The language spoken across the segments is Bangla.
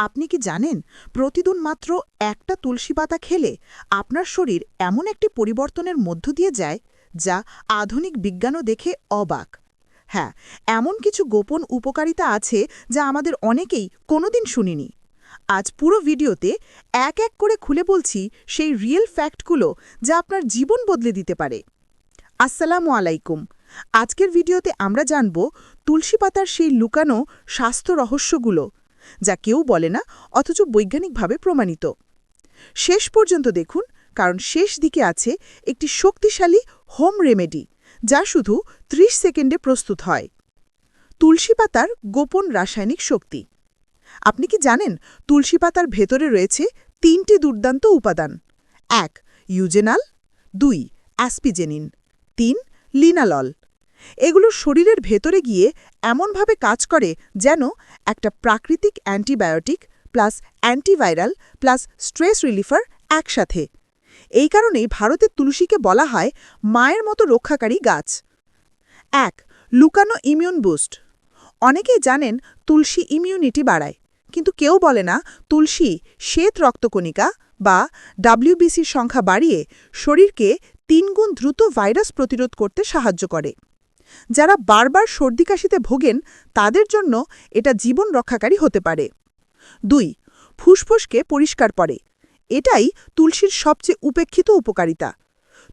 আপনি কি জানেন প্রতিদিন মাত্র একটা তুলসী পাতা খেলে আপনার শরীর এমন একটি পরিবর্তনের মধ্য দিয়ে যায় যা আধুনিক বিজ্ঞানও দেখে অবাক। হ্যাঁ, এমন কিছু গোপন উপকারিতা আছে যা আমাদের অনেকেই কোনোদিন শুনিনি। আজ পুরো ভিডিওতে এক এক করে খুলে বলছি সেই রিয়েল ফ্যাক্টগুলো যা আপনার জীবন বদলে দিতে পারে। আসসালামু আলাইকুম। আজকের ভিডিওতে আমরা জানব তুলসী পাতার সেই লুকানো স্বাস্থ্য রহস্যগুলো যা কেউ বলে না, অথচ বৈজ্ঞানিকভাবে প্রমাণিত। শেষ পর্যন্ত দেখুন, কারণ শেষ দিকে আছে একটি শক্তিশালী হোম রেমেডি যা শুধু ৩০ সেকেন্ডে প্রস্তুত হয়। তুলসী পাতার গোপন রাসায়নিক শক্তি। আপনি কি জানেন তুলসী পাতার ভেতরে রয়েছে ৩টি দুর্দান্ত উপাদান: ১ ইউজেনাল, ২ অ্যাসপিজেনিন, ৩ লিনালল। এগুলো শরীরের ভেতরে গিয়ে এমনভাবে কাজ করে যেন একটা প্রাকৃতিক antibiotic plus antiviral plus stress রিলিফার একসাথে। এই কারণেই ভারতের তুলসীকে বলা হয় মায়ের মতো রক্ষাকারী গাছ। ১ লুকানো ইমিউন বুস্ট। অনেকেই জানেন তুলসী ইমিউনিটি বাড়ায়, কিন্তু কেউ বলে না তুলসী শ্বেত রক্তকণিকা বা ডাব্লিউবিসির সংখ্যা বাড়িয়ে শরীরকে ৩ গুণ দ্রুত ভাইরাস প্রতিরোধ করতে সাহায্য করে। যারা বারবার সর্দি কাশিতে ভোগেন তাদের জন্য এটা জীবন রক্ষাকারী হতে পারে। ২ ফুসফুসকে পরিষ্কার করে। এটাই তুলসীর সবচেয়ে উপেক্ষিত উপকারিতা।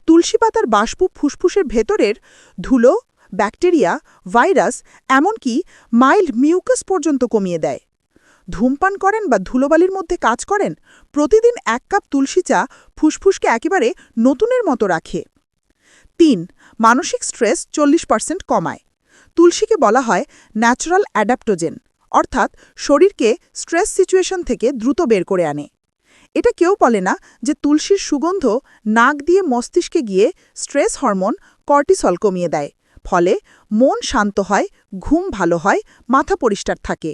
তুলসী পাতার বাষ্প ফুসফুসের ভেতরের ধুলো, ব্যাকটেরিয়া, ভাইরাস, এমনকি মাইল্ড মিউকাস পর্যন্ত কমিয়ে দেয়। ধূমপান করেন বা ধুলোবালির মধ্যে কাজ করেন, প্রতিদিন ১ কাপ তুলসী চা ফুসফুসকে একেবারে নতুনের মতো রাখে। ৩ মানসিক স্ট্রেস ৪০% কমায়। তুলসীকে বলা হয় ন্যাচারাল অ্যাডাপ্টোজেন, অর্থাৎ শরীরকে স্ট্রেস সিচুয়েশন থেকে দ্রুত বের করে আনে। এটা কেউ বলে না যে তুলসীর সুগন্ধ নাক দিয়ে মস্তিষ্কে গিয়ে স্ট্রেস হরমোন কর্টিসল কমিয়ে দেয়, ফলে মন শান্ত হয়, ঘুম ভালো হয়, মাথা পরিষ্কার থাকে।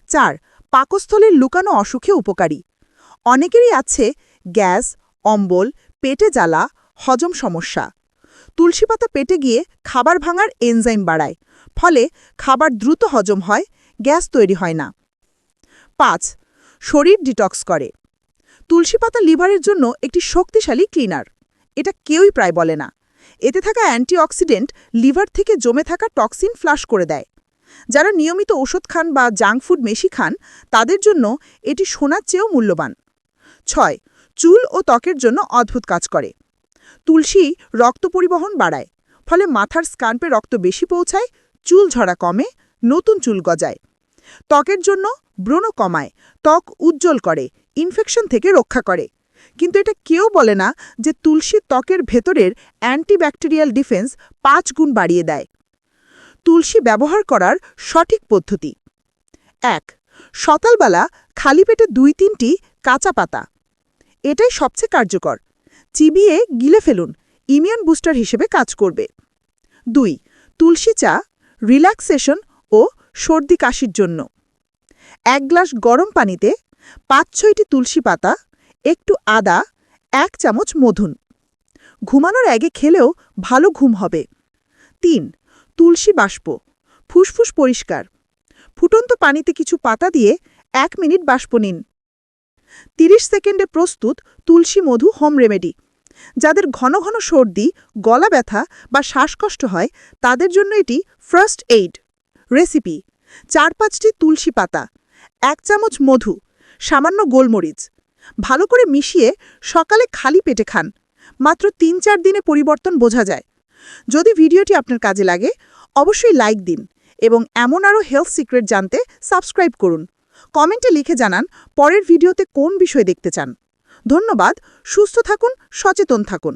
৪ পাকস্থলীর লুকানো অসুখে উপকারী। অনেকেরই আছে গ্যাস, অম্বল, পেটে জ্বালা, হজম সমস্যা। তুলসী পাতা পেটে গিয়ে খাবার ভাঙার এনজাইম বাড়ায়, ফলে খাবার দ্রুত হজম হয়, গ্যাস তৈরি হয় না। ৫ শরীর ডিটক্স করে। তুলসী পাতা লিভারের জন্য একটি শক্তিশালী ক্লিনার। এটা কেউই প্রায় বলে না। এতে থাকা অ্যান্টিঅক্সিডেন্ট লিভার থেকে জমে থাকা টক্সিন ফ্লাশ করে দেয়। যারা নিয়মিত ওষুধ খান বা জাঙ্ক ফুড বেশি খান তাদের জন্য এটি সোনার চেয়েও মূল্যবান। ৬ চুল ও ত্বকের জন্য অদ্ভুত কাজ করে। তুলসী রক্ত পরিবহন বাড়ায়, ফলে মাথার স্কাল্পে রক্ত বেশি পৌঁছায়, চুল ঝরা কমে, নতুন চুল গজায়। ত্বকের জন্য ব্রণ কমায়, ত্বক উজ্জ্বল করে, ইনফেকশন থেকে রক্ষা করে। কিন্তু এটা কেউ বলে না যে তুলসী ত্বকের ভেতরের অ্যান্টিব্যাকটেরিয়াল ডিফেন্স ৫ গুণ বাড়িয়ে দেয়। তুলসী ব্যবহার করার সঠিক পদ্ধতি: ১ সকালবেলা খালি পেটে ২-৩টি কাঁচা পাতা। এটাই সবচেয়ে কার্যকর। চিবিয়ে গিলে ফেলুন, ইমিউন বুস্টার হিসেবে কাজ করবে। ২ তুলসী চা রিল্যাক্সেশন ও সর্দি কাশির জন্য। ১ গ্লাস গরম পানিতে ৫-৬টি তুলসী পাতা, একটু আদা, ১ চামচ মধুন। ঘুমানোর আগে খেলেও ভালো ঘুম হবে। ৩ তুলসী বাষ্প ফুসফুস পরিষ্কার। ফুটন্ত পানিতে কিছু পাতা দিয়ে ১ মিনিট বাষ্প নিন। ৩০ সেকেন্ডে প্রস্তুত তুলসী মধু হোম রেমেডি। যাদের ঘন ঘন সর্দি, গলা ব্যথা বা শ্বাসকষ্ট হয় তাদের জন্য এটি ফার্স্ট এইড। রেসিপি: ৪-৫টি তুলসী পাতা, ১ চামচ মধু, সামান্য গোলমরিচ। ভালো করে মিশিয়ে সকালে খালি পেটে খান। মাত্র ৩-৪ দিনে পরিবর্তন বোঝা যায়। যদি ভিডিওটি আপনার কাজে লাগে অবশ্যই লাইক দিন এবং এমন আরও হেলথ সিক্রেট জানতে সাবস্ক্রাইব করুন। কমেন্টে লিখে জানান পরের ভিডিওতে কোন বিষয় দেখতে চান। ধন্যবাদ। সুস্থ থাকুন, সচেতন থাকুন।